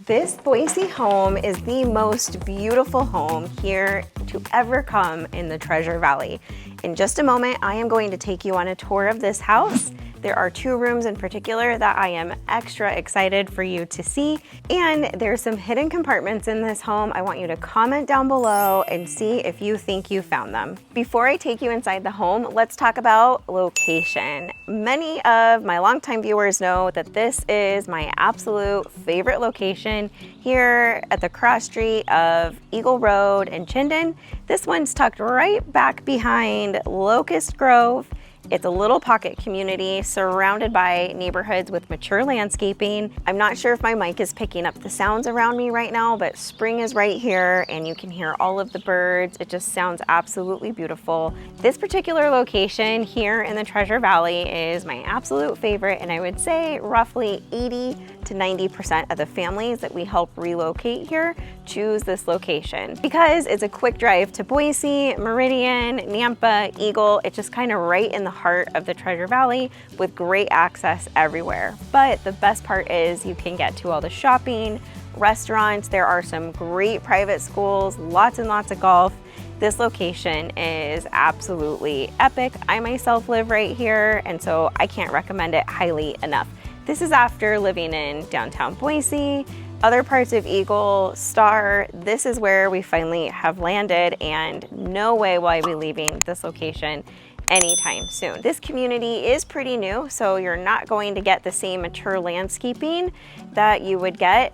This Boise home is the most beautiful home here to ever come in the Treasure Valley. In just a moment, I am going to take you on a tour of this house. There are two rooms in particular that I am extra excited for you to see, and there's some hidden compartments in this home. I want you to comment down below and see if you think you found them. Before I take you inside the home, let's talk about location. Many of my longtime viewers know that this is my absolute favorite location here at the cross street of Eagle Road and Chinden. This one's tucked right back behind Locust Grove. It's a little pocket community surrounded by neighborhoods with mature landscaping. I'm not sure if my mic is picking up the sounds around me right now, but spring is right here and you can hear all of the birds. It just sounds absolutely beautiful. This particular location here in the Treasure Valley is my absolute favorite, and I would say roughly 80 to 90% of the families that we help relocate here choose this location because it's a quick drive to Boise, Meridian, Nampa, Eagle. It's just kind of right in the heart of the Treasure Valley with great access everywhere. But the best part is you can get to all the shopping, restaurants. There are some great private schools, lots and lots of golf. This location is absolutely epic. I myself live right here, and so I can't recommend it highly enough. This is after living in downtown Boise, other parts of Eagle, Star. This is where we finally have landed, and no way will I be leaving this location anytime soon. This community is pretty new, so you're not going to get the same mature landscaping that you would get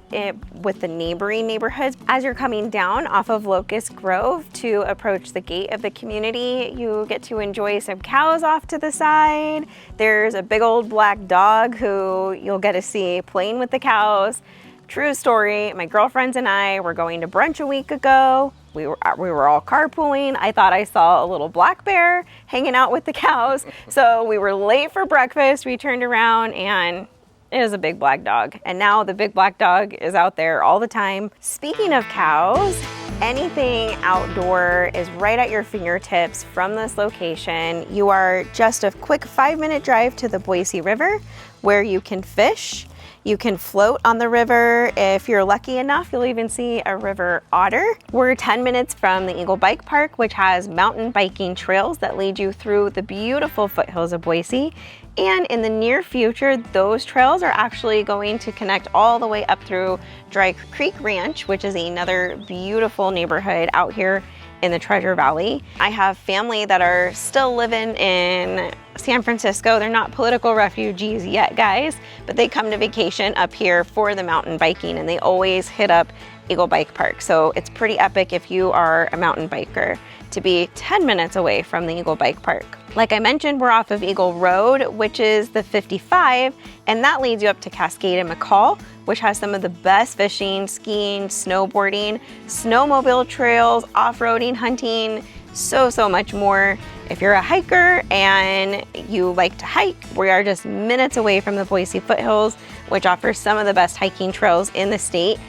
with the neighboring neighborhoods. As you're coming down off of Locust Grove to approach the gate of the community, you get to enjoy some cows off to the side. There's a big old black dog who you'll get to see playing with the cows. True story, my girlfriends and I were going to brunch a week ago. We were all carpooling. I thought I saw a little black bear hanging out with the cows. So we were late for breakfast. We turned around and it was a big black dog. And now the big black dog is out there all the time. Speaking of cows, anything outdoor is right at your fingertips from this location. You are just a quick 5-minute drive to the Boise River where you can fish. You can float on the river. If you're lucky enough, you'll even see a river otter. We're 10 minutes from the Eagle Bike Park, which has mountain biking trails that lead you through the beautiful foothills of Boise. And in the near future, those trails are actually going to connect all the way up through Dry Creek Ranch, which is another beautiful neighborhood out here in the Treasure Valley. I have family that are still living in San Francisco. They're not political refugees yet, guys, but they come to vacation up here for the mountain biking, and they always hit up Eagle Bike Park. So it's pretty epic if you are a mountain biker to be 10 minutes away from the Eagle Bike Park. Like I mentioned, we're off of Eagle Road, which is the 55, and that leads you up to Cascade and McCall, which has some of the best fishing, skiing, snowboarding, snowmobile trails, off-roading, hunting, so much more. If you're a hiker and you like to hike, we are just minutes away from the Boise foothills, which offers some of the best hiking trails in the state.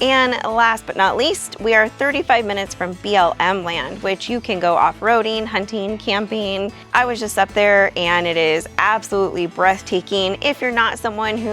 And last but not least, we are 35 minutes from BLM land, which you can go off-roading, hunting, camping. I was just up there and it is absolutely breathtaking. If you're not someone who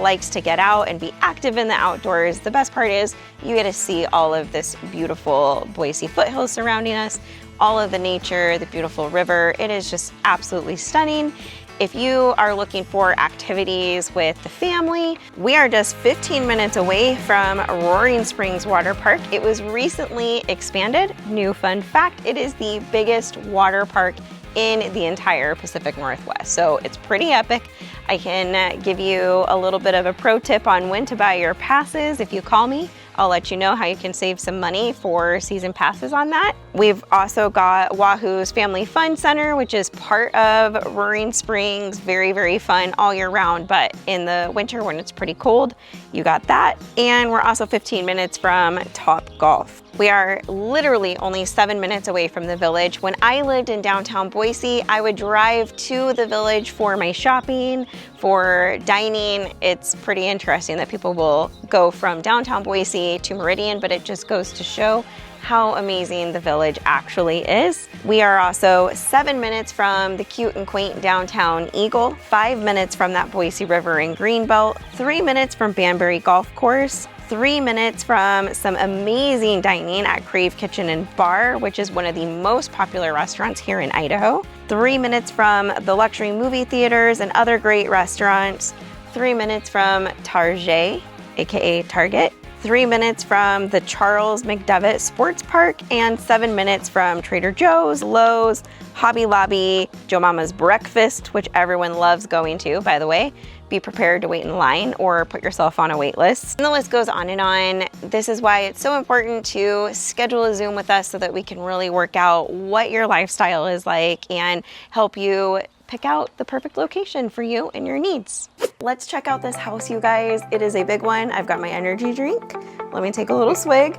likes to get out and be active in the outdoors, the best part is you get to see all of this beautiful Boise foothills surrounding us, all of the nature, the beautiful river. It is just absolutely stunning. If you are looking for activities with the family, we are just 15 minutes away from Roaring Springs Water Park. It was recently expanded. New fun fact, it is the biggest water park in the entire Pacific Northwest. So it's pretty epic. I can give you a little bit of a pro tip on when to buy your passes. If you call me, I'll let you know how you can save some money for season passes on that. We've also got Wahoo's Family Fun Center, which is part of Roaring Springs. Very fun all year round, but in the winter when it's pretty cold, you got that. And we're also 15 minutes from Top Golf. We are literally only 7 minutes away from the village. When I lived in downtown Boise, I would drive to the village for my shopping, for dining. It's pretty interesting that people will go from downtown Boise to Meridian, but it just goes to show how amazing the village actually is. We are also 7 minutes from the cute and quaint downtown Eagle, 5 minutes from that Boise River and Greenbelt, 3 minutes from Banbury Golf Course, 3 minutes from some amazing dining at Crave Kitchen and Bar, which is one of the most popular restaurants here in Idaho. 3 minutes from the luxury movie theaters and other great restaurants. 3 minutes from Target, aka Target. 3 minutes from the Charles McDevitt Sports Park, and 7 minutes from Trader Joe's, Lowe's, Hobby Lobby, Joe Mama's Breakfast, which everyone loves going to, by the way. Be prepared to wait in line or put yourself on a wait list. And the list goes on and on. This is why it's so important to schedule a Zoom with us so that we can really work out what your lifestyle is like and help you pick out the perfect location for you and your needs. Let's check out this house, you guys. It is a big one. I've got my energy drink. Let me take a little swig.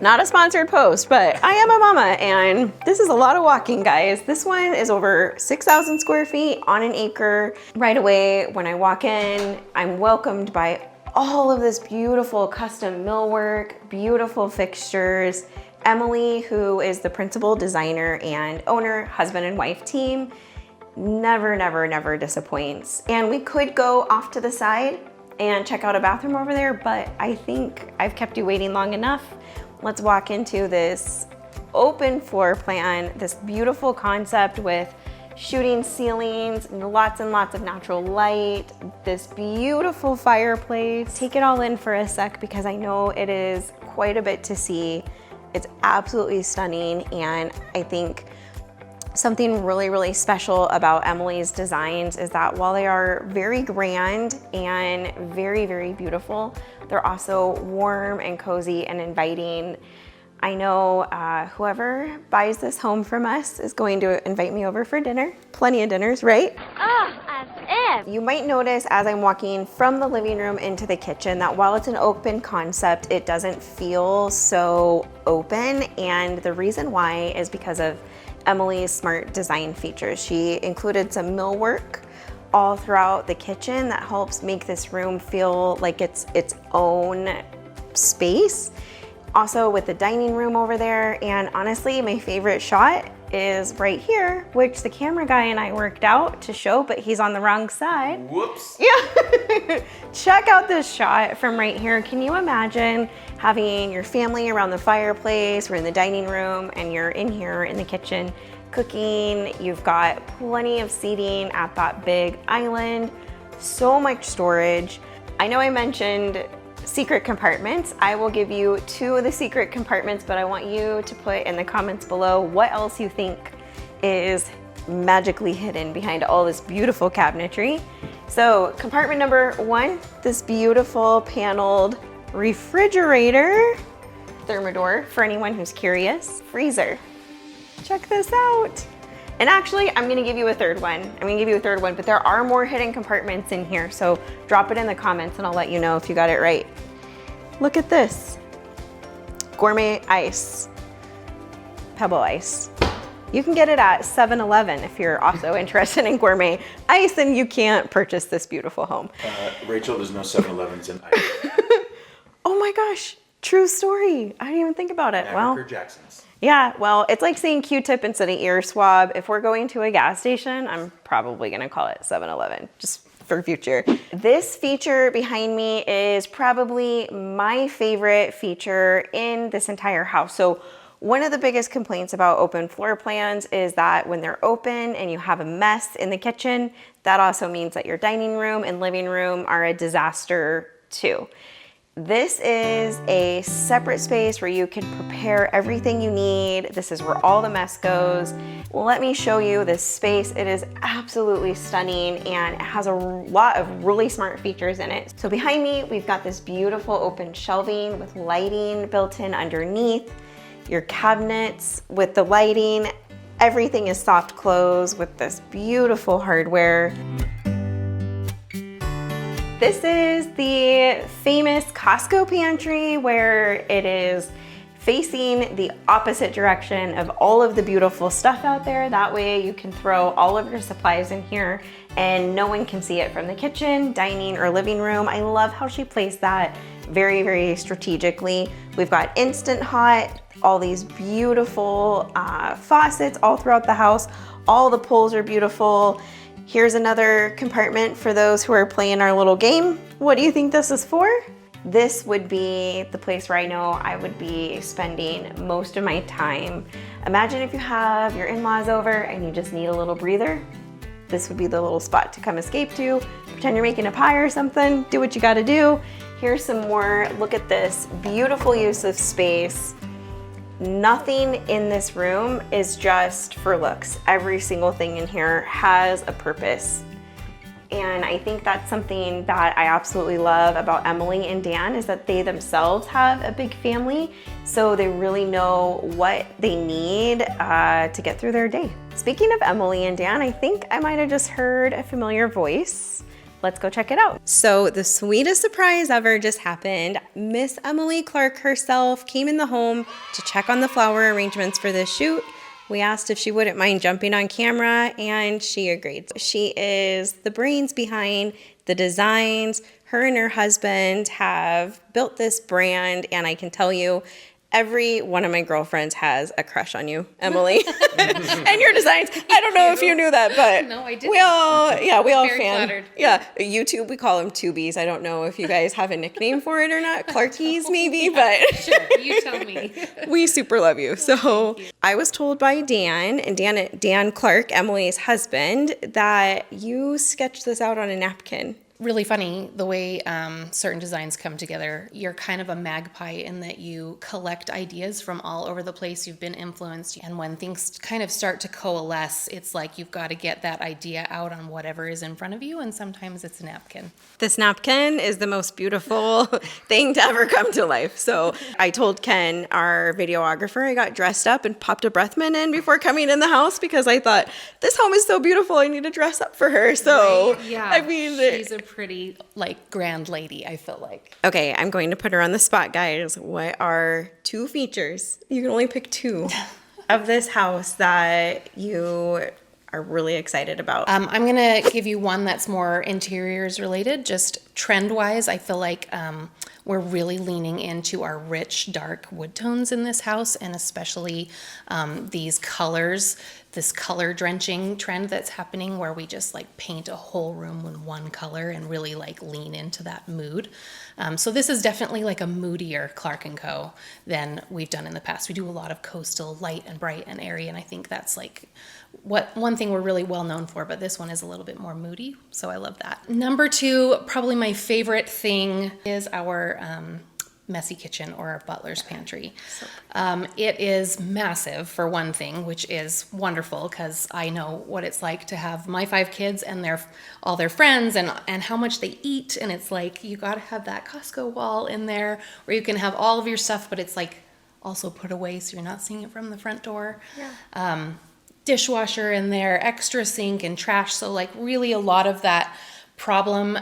Not a sponsored post, but I am a mama and this is a lot of walking, guys. This one is over 6,000 square feet on an acre. Right away, when I walk in, I'm welcomed by all of this beautiful custom millwork, beautiful fixtures. Emily, who is the principal designer and owner, husband and wife team, never disappoints. And we could go off to the side and check out a bathroom over there, but I think I've kept you waiting long enough. Let's walk into this open floor plan, this beautiful concept with shooting ceilings, and lots of natural light, this beautiful fireplace. Take it all in for a sec because I know it is quite a bit to see. It's absolutely stunning, and I think something really special about Emily's designs is that while they are very grand and very beautiful, they're also warm and cozy and inviting. I know whoever buys this home from us is going to invite me over for dinner. Plenty of dinners, right? Oh, as if. You might notice as I'm walking from the living room into the kitchen that while it's an open concept, it doesn't feel so open. And the reason why is because of Emily's smart design features. She included some millwork all throughout the kitchen that helps make this room feel like it's its own space. Also with the dining room over there, and honestly, my favorite shot is right here, which the camera guy and I worked out to show, but he's on the wrong side. Whoops. Yeah. Check out this shot from right here. Can you imagine having your family around the fireplace or in the dining room and you're in here in the kitchen cooking? You've got plenty of seating at that big island, so much storage. I know I mentioned secret compartments. I will give you 2 of the secret compartments, but I want you to put in the comments below what else you think is magically hidden behind all this beautiful cabinetry. So compartment number 1, this beautiful paneled refrigerator, thermidor for anyone who's curious, freezer. Check this out. And actually, I'm gonna give you a third one. But there are more hidden compartments in here, so drop it in the comments and I'll let you know if you got it right. Look at this. Gourmet ice. Pebble ice. You can get it at 7-Eleven if you're also interested in gourmet ice and you can't purchase this beautiful home. Rachel, there's no 7-Elevens in Idaho. Oh my gosh, true story. I didn't even think about it. Well, Jackson's. Yeah, well, it's like saying Q-tip instead of ear swab. If we're going to a gas station, I'm probably gonna call it 7-Eleven, just for future. This feature behind me is probably my favorite feature in this entire house. So one of the biggest complaints about open floor plans is that when they're open and you have a mess in the kitchen, that also means that your dining room and living room are a disaster too. This is a separate space where you can prepare everything you need. This is where all the mess goes. Let me show you this space. It is absolutely stunning and it has a lot of really smart features in it. So behind me, we've got this beautiful open shelving with lighting built in underneath. Your cabinets with the lighting, everything is soft close with this beautiful hardware. This is the famous Costco pantry where it is facing the opposite direction of all of the beautiful stuff out there. That way you can throw all of your supplies in here and no one can see it from the kitchen, dining, or living room. I love how she placed that very strategically. We've got Instant Hot, all these beautiful faucets all throughout the house. All the pulls are beautiful. Here's another compartment for those who are playing our little game. What do you think this is for? This would be the place where I know I would be spending most of my time. Imagine if you have your in-laws over and you just need a little breather. This would be the little spot to come escape to. Pretend you're making a pie or something. Do what you gotta do. Here's some more. Look at this beautiful use of space. Nothing in this room is just for looks. Every single thing in here has a purpose. And I think that's something that I absolutely love about Emily and Dan is that they themselves have a big family, so they really know what they need to get through their day. Speaking of Emily and Dan, I think I might have just heard a familiar voice. Let's go check it out. So the sweetest surprise ever just happened. Miss Emily Clark herself came in the home to check on the flower arrangements for this shoot. We asked if she wouldn't mind jumping on camera and she agreed. She is the brains behind the designs. Her and her husband have built this brand, and I can tell you, every one of my girlfriends has a crush on you, Emily, and your designs. I don't know if you knew that, but no, I didn't. we all Very fan. flattered. Yeah, YouTube, we call them tubies. I don't know if you guys have a nickname for it or not. Clarkies maybe, but Sure, you tell me. we super love you. So I was told by Dan Clark, Emily's husband, that you sketched this out on a napkin. Really funny the way certain designs come together. You're kind of a magpie in that you collect ideas from all over the place. You've been influenced, and when things kind of start to coalesce, it's like you've got to get that idea out on whatever is in front of you, and sometimes it's a napkin. This napkin is the most beautiful thing to ever come to life. So I told Ken, our videographer, I got dressed up and popped a Breathman in before coming in the house because I thought, this home is so beautiful, I need to dress up for her. So, Right? Yeah, I mean, she's a pretty, grand lady, I feel like. okay, I'm going to put her on the spot, guys. What are 2 features? You can only pick 2 of this house that you are really excited about. I'm going to give you one that's more interiors related. Just trend-wise, I feel like we're really leaning into our rich, dark wood tones in this house, and especially these colors, this color drenching trend that's happening where we just paint a whole room in one color and really lean into that mood. So this is definitely a moodier Clark & Co. than we've done in the past. We do a lot of coastal, light and bright and airy, and I think that's one thing we're really well known for, but this one is a little bit more moody, so I love that. Number 2, probably my favorite thing is our messy kitchen, or our butler's pantry. It is massive for one thing, which is wonderful because I know what it's like to have my 5 kids and all their friends and how much they eat, and it's you got to have that Costco wall in there where you can have all of your stuff, but it's also put away so you're not seeing it from the front door. Yeah. Dishwasher in there, extra sink and trash, so really a lot of that problem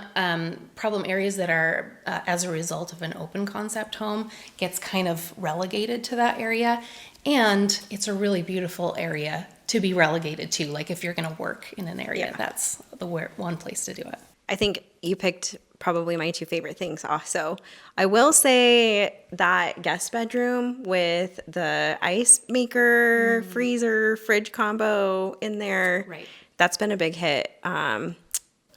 areas that are as a result of an open concept home gets kind of relegated to that area, and it's a really beautiful area to be relegated to. If you're going to work in an area, that's the one place to do it. I think you picked probably my 2 favorite things also. I will say that guest bedroom with the ice maker, freezer, fridge combo in there. Right. That's been a big hit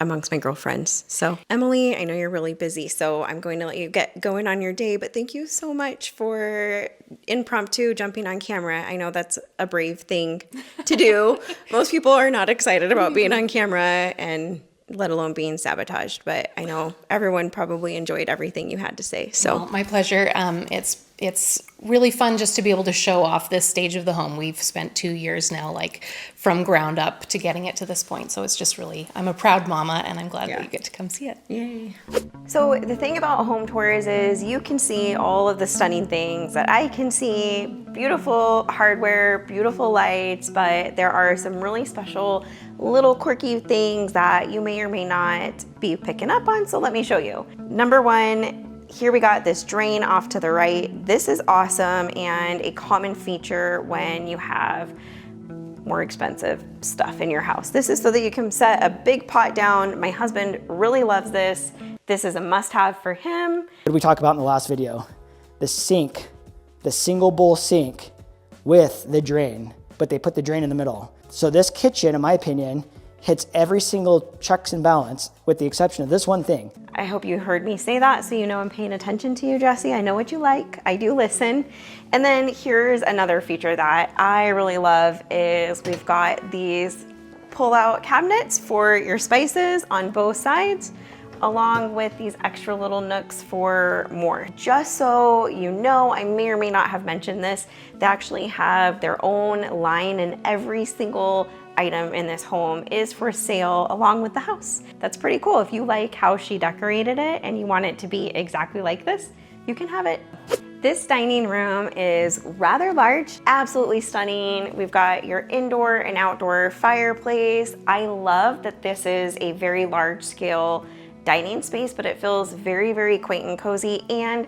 amongst my girlfriends. So Emily, I know you're really busy, so I'm going to let you get going on your day, but thank you so much for impromptu jumping on camera. I know that's a brave thing to do. Most people are not excited about being on camera, and let alone being sabotaged, but I know everyone probably enjoyed everything you had to say. So Well, my pleasure. It's really fun just to be able to show off this stage of the home. We've spent 2 years now, from ground up to getting it to this point. So it's just really, I'm a proud mama, and I'm glad that you get to come see it. Yay. So the thing about home tours is you can see all of the stunning things that I can see, beautiful hardware, beautiful lights, but there are some really special little quirky things that you may or may not be picking up on. So let me show you. Number 1, here we got this drain off to the right. This is awesome and a common feature when you have more expensive stuff in your house. This is so that you can set a big pot down. My husband really loves this. This is a must-have for him. What did we talk about in the last video? The sink, the single bowl sink with the drain, but they put the drain in the middle. So this kitchen, in my opinion, hits every single checks and balance with the exception of this one thing. I hope you heard me say that so you know I'm paying attention to you, Jesse. I know what you like. I do listen. And then here's another feature that I really love is we've got these pull-out cabinets for your spices on both sides, along with these extra little nooks for more. Just so you know, I may or may not have mentioned this, they actually have their own line, and every single item in this home is for sale along with the house. That's pretty cool. If you like how she decorated it and you want it to be exactly like this, you can have it. This dining room is rather large, absolutely stunning. We've got your indoor and outdoor fireplace. I love that this is a very large scale dining space, but it feels very, very quaint and cozy. And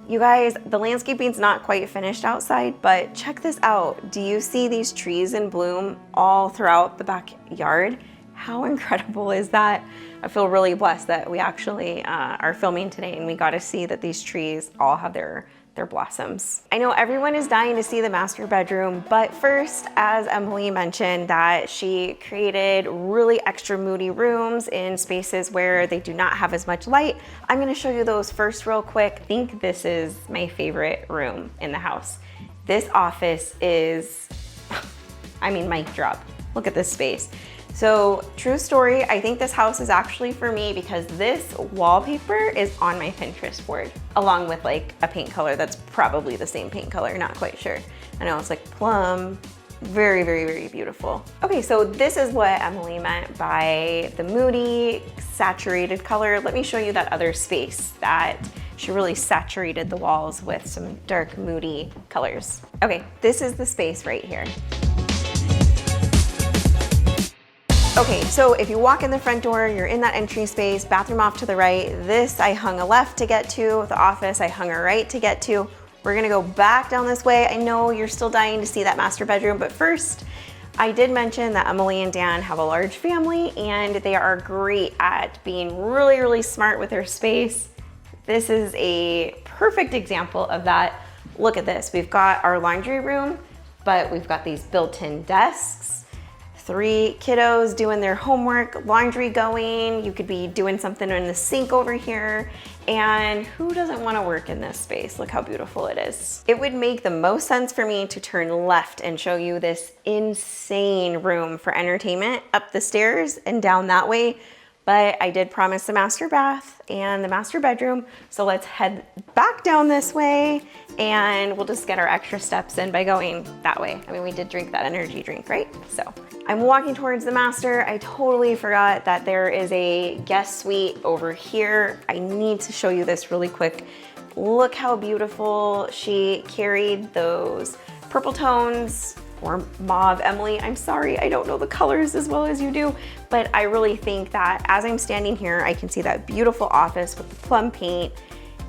you guys, the landscaping's not quite finished outside, but check this out. Do you see these trees in bloom all throughout the backyard? How incredible is that? I feel really blessed that we actually are filming today and we got to see that these trees all have their blossoms. I know everyone is dying to see the master bedroom, but first, as Emily mentioned, that she created really extra moody rooms in spaces where they do not have as much light. I'm gonna show you those first real quick. I think this is my favorite room in the house. This office is, I mean, mic drop. Look at this space. So true story, I think this house is actually for me because this wallpaper is on my Pinterest board, along with like a paint color that's probably the same paint color, not quite sure. I know it's like plum, very, very, very beautiful. Okay, so this is what Emily meant by the moody, saturated color. Let me show you that other space that she really saturated the walls with some dark, moody colors. Okay, this is the space right here. Okay, so if you walk in the front door, you're in that entry space, bathroom off to the right. This I hung a left to get to, the office I hung a right to get to. We're gonna go back down this way. I know you're still dying to see that master bedroom, but first, I did mention that Emily and Dan have a large family and they are great at being really, really smart with their space. This is a perfect example of that. Look at this, we've got our laundry room, but we've got these built-in desks. 3 kiddos doing their homework, laundry going, you could be doing something in the sink over here, and who doesn't want to work in this space? Look how beautiful it is. It would make the most sense for me to turn left and show you this insane room for entertainment up the stairs and down that way, but I did promise the master bath and the master bedroom, so let's head back down this way and we'll just get our extra steps in by going that way. I mean, we did drink that energy drink, right? So I'm walking towards the master. I totally forgot that there is a guest suite over here. I need to show you this really quick. Look how beautiful she carried those purple tones, or mauve. Emily, I'm sorry, I don't know the colors as well as you do, but I really think that as I'm standing here, I can see that beautiful office with the plum paint.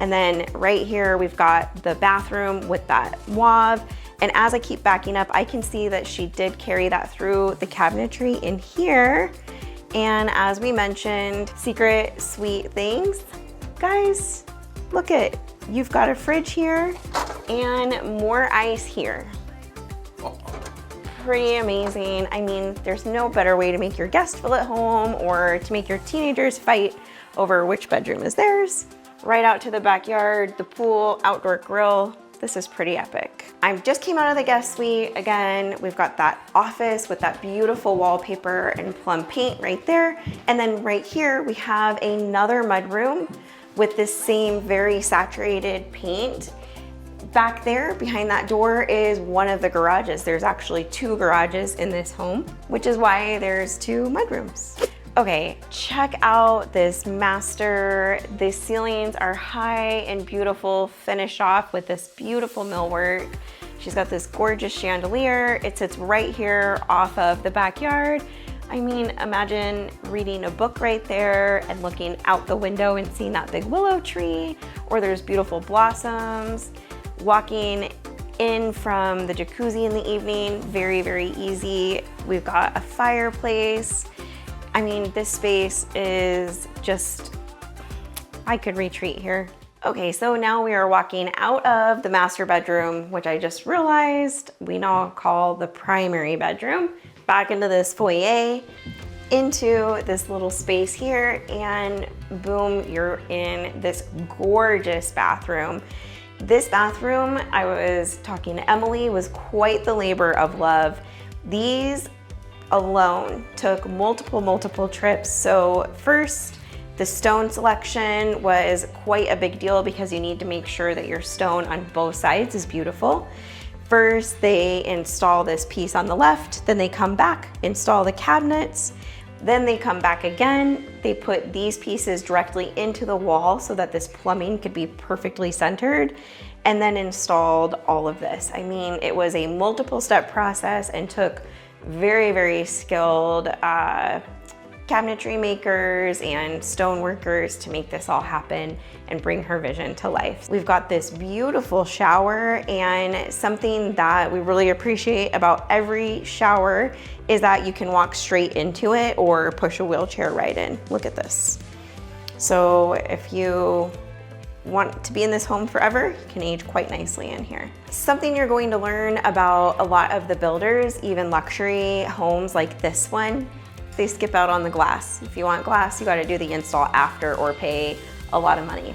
And then right here, we've got the bathroom with that mauve. And as I keep backing up, I can see that she did carry that through the cabinetry in here. And as we mentioned, secret sweet things. Guys, look it, you've got a fridge here and more ice here. Pretty amazing. I mean, there's no better way to make your guests feel at home or to make your teenagers fight over which bedroom is theirs. Right out to the backyard, the pool, outdoor grill. This is pretty epic. I just came out of the guest suite. Again, we've got that office with that beautiful wallpaper and plum paint right there. And then right here, we have another mudroom with this same very saturated paint. Back there, behind that door, is one of the garages. There's actually 2 garages in this home, which is why there's 2 mudrooms. Okay, check out this master. The ceilings are high and beautiful, finished off with this beautiful millwork. She's got this gorgeous chandelier. It sits right here off of the backyard. I mean, imagine reading a book right there and looking out the window and seeing that big willow tree, or there's beautiful blossoms. Walking in from the jacuzzi in the evening, very, very easy. We've got a fireplace. I mean, this space is just, I could retreat here. Okay, so now we are walking out of the master bedroom, which I just realized we now call the primary bedroom, back into this foyer. into this little space here, and boom, you're in this gorgeous bathroom. This bathroom, I was talking to Emily, was quite the labor of love. These alone took multiple trips. So first, the stone selection was quite a big deal because you need to make sure that your stone on both sides is beautiful. First, they install this piece on the left, then they come back, install the cabinets, then they come back again. They put these pieces directly into the wall so that this plumbing could be perfectly centered, and then installed all of this. I mean, it was a multiple step process and took very skilled cabinetry makers and stone workers to make this all happen and bring her vision to life. We've got this beautiful shower, and something that we really appreciate about every shower is that you can walk straight into it or push a wheelchair right in. Look at this. So if you want to be in this home forever, you can age quite nicely in here. Something you're going to learn about a lot of the builders, even luxury homes like this one, they skip out on the glass. If you want glass, you gotta do the install after or pay a lot of money.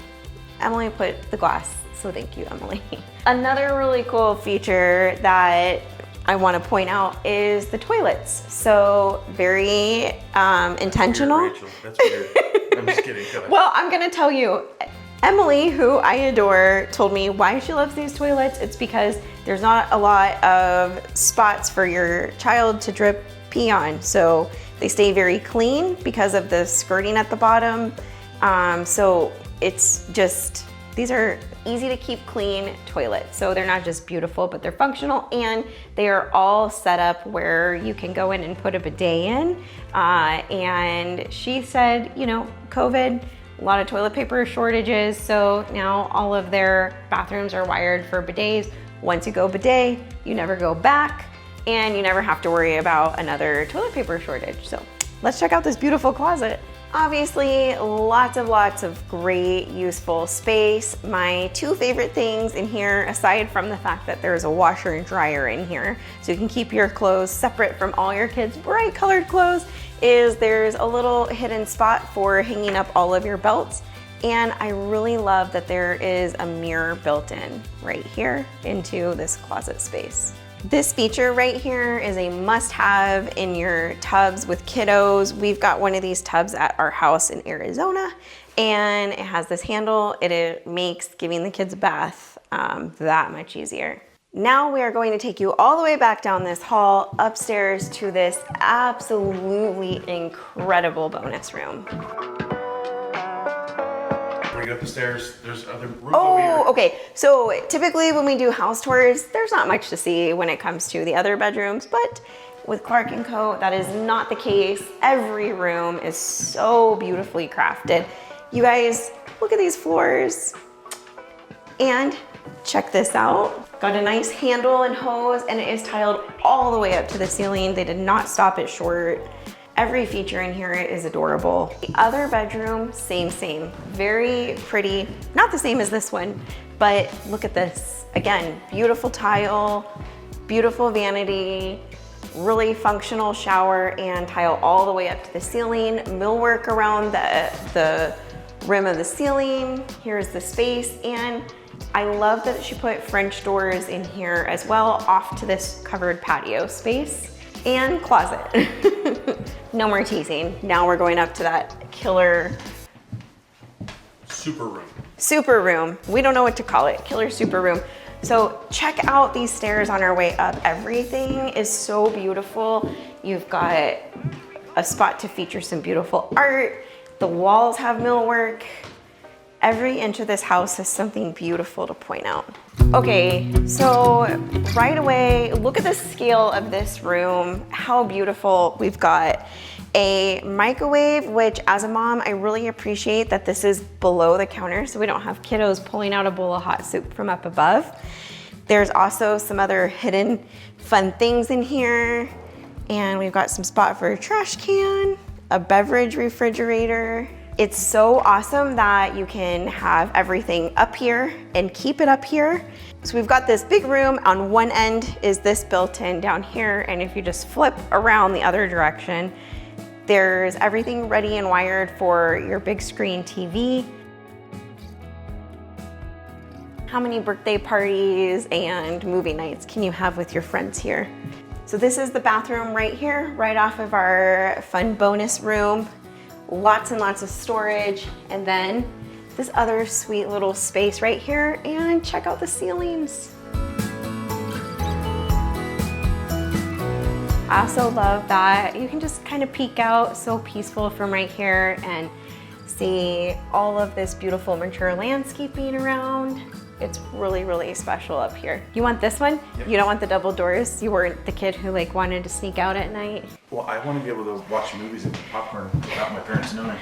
Emily put the glass, so thank you, Emily. Another really cool feature that I wanna point out is the toilets. So very intentional. Weird, Rachel. That's weird. I'm just kidding. Go ahead. Well, I'm gonna tell you, Emily, who I adore, told me why she loves these toilets. It's because there's not a lot of spots for your child to drip pee on. So they stay very clean because of the skirting at the bottom. So it's just, these are easy to keep clean toilets. So they're not just beautiful, but they're functional, and they are all set up where you can go in and put a bidet in. And she said, you know, COVID, a lot of toilet paper shortages. So now all of their bathrooms are wired for bidets. Once you go bidet, you never go back, and you never have to worry about another toilet paper shortage. So let's check out this beautiful closet. Obviously, lots of great, useful space. My two favorite things in here, aside from the fact that there's a washer and dryer in here, so you can keep your clothes separate from all your kids' bright colored clothes, is there's a little hidden spot for hanging up all of your belts. And I really love that there is a mirror built in right here into this closet space. This feature right here is a must-have in your tubs with kiddos. We've got one of these tubs at our house in Arizona, and it has this handle. It makes giving the kids a bath that much easier. Now we are going to take you all the way back down this hall, upstairs to this absolutely incredible bonus room. Bring up the stairs. There's other rooms over here. Oh, okay. So typically when we do house tours, there's not much to see when it comes to the other bedrooms, but with Clark & Co., that is not the case. Every room is so beautifully crafted. You guys, look at these floors. And check this out. Got a nice handle and hose, and it is tiled all the way up to the ceiling. They did not stop it short. Every feature in here is adorable. The other bedroom, same. Very pretty. Not the same as this one, but look at this. Again, beautiful tile, beautiful vanity, really functional shower and tile all the way up to the ceiling. Millwork around the rim of the ceiling. Here's the space, and I love that she put French doors in here as well, off to this covered patio space and closet. No more teasing. Now we're going up to that killer super room. We don't know what to call it. Killer super room. So check out these stairs on our way up. Everything is so beautiful. You've got a spot to feature some beautiful art. The walls have millwork. Every inch of this house has something beautiful to point out. Okay, so right away, look at the scale of this room, how beautiful. We've got a microwave, which as a mom, I really appreciate that this is below the counter so we don't have kiddos pulling out a bowl of hot soup from up above. There's also some other hidden fun things in here. And we've got some spot for a trash can, a beverage refrigerator. It's so awesome that you can have everything up here and keep it up here. So we've got this big room. On one end is this built-in down here, and if you just flip around the other direction, There's everything ready and wired for your big screen TV. How many birthday parties and movie nights can you have with your friends here? So this is the bathroom right here, right off of our fun bonus room. Lots and lots of storage. And then this other sweet little space right here, and check out the ceilings. I also love that you can just kind of peek out, so peaceful from right here, and see all of this beautiful mature landscaping around. It's really, really special up here. You want this one? Yep. You don't want the double doors? You weren't the kid who like wanted to sneak out at night? Well, I want to be able to watch movies and popcorn without my parents knowing.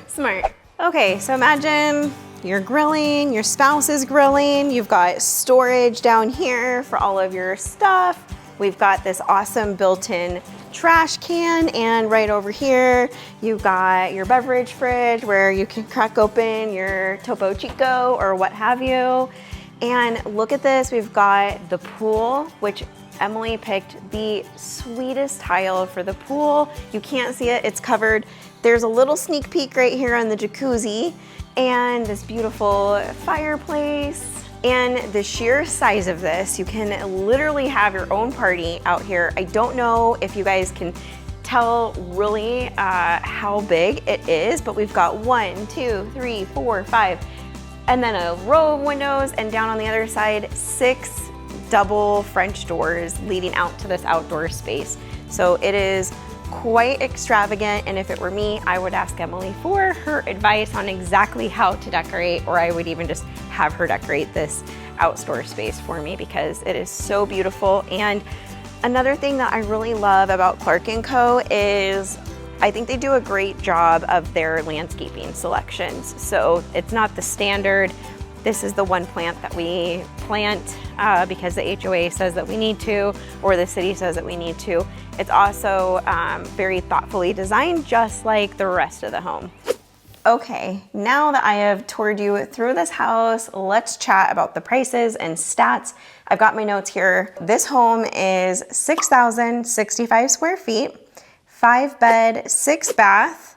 Smart. Okay, so imagine you're grilling, your spouse is grilling, you've got storage down here for all of your stuff. We've got this awesome built-in trash can, and right over here, you've got your beverage fridge where you can crack open your Topo Chico or what have you. And look at this, we've got the pool, which Emily picked the sweetest tile for the pool. You can't see it, it's covered. There's a little sneak peek right here on the jacuzzi, and this beautiful fireplace. And the sheer size of this, you can literally have your own party out here. I don't know if you guys can tell really how big it is, but we've got 1, 2, 3, 4, 5, and then a row of windows, and down on the other side, 6 double French doors leading out to this outdoor space. So it is quite extravagant, and if it were me, I would ask Emily for her advice on exactly how to decorate, or I would even just have her decorate this outdoor space for me because it is so beautiful. And another thing that I really love about Clark & Co. is I think they do a great job of their landscaping selections. So it's not the standard, this is the one plant that we plant because the HOA says that we need to, or the city says that we need to. It's also very thoughtfully designed, just like the rest of the home. Okay, now that I have toured you through this house, let's chat about the prices and stats. I've got my notes here. This home is 6,065 square feet, 5 bed, 6 bath,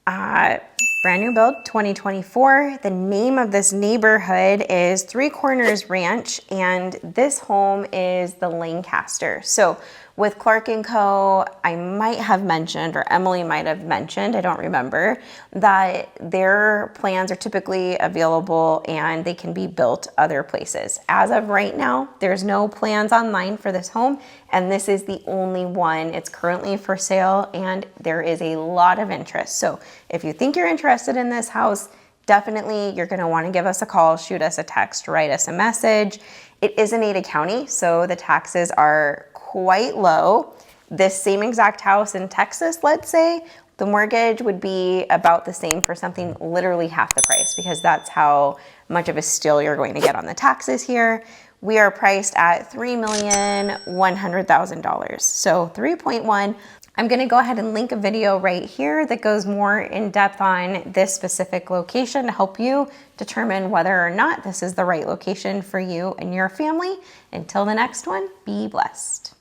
brand new build, 2024. The name of this neighborhood is Three Corners Ranch, and this home is the Lancaster. So with Clark & Co., I might have mentioned, or Emily might have mentioned, I don't remember, that their plans are typically available and they can be built other places. As of right now, there's no plans online for this home, and this is the only one. It's currently for sale, and there is a lot of interest. So if you think you're interested in this house, definitely you're gonna wanna give us a call, shoot us a text, write us a message. It is in Ada County, so the taxes are quite low. This same exact house in Texas, let's say, the mortgage would be about the same for something literally half the price, because that's how much of a steal you're going to get on the taxes here. We are priced at $3,100,000. So 3.1. I'm gonna go ahead and link a video right here that goes more in depth on this specific location to help you determine whether or not this is the right location for you and your family. Until the next one, be blessed.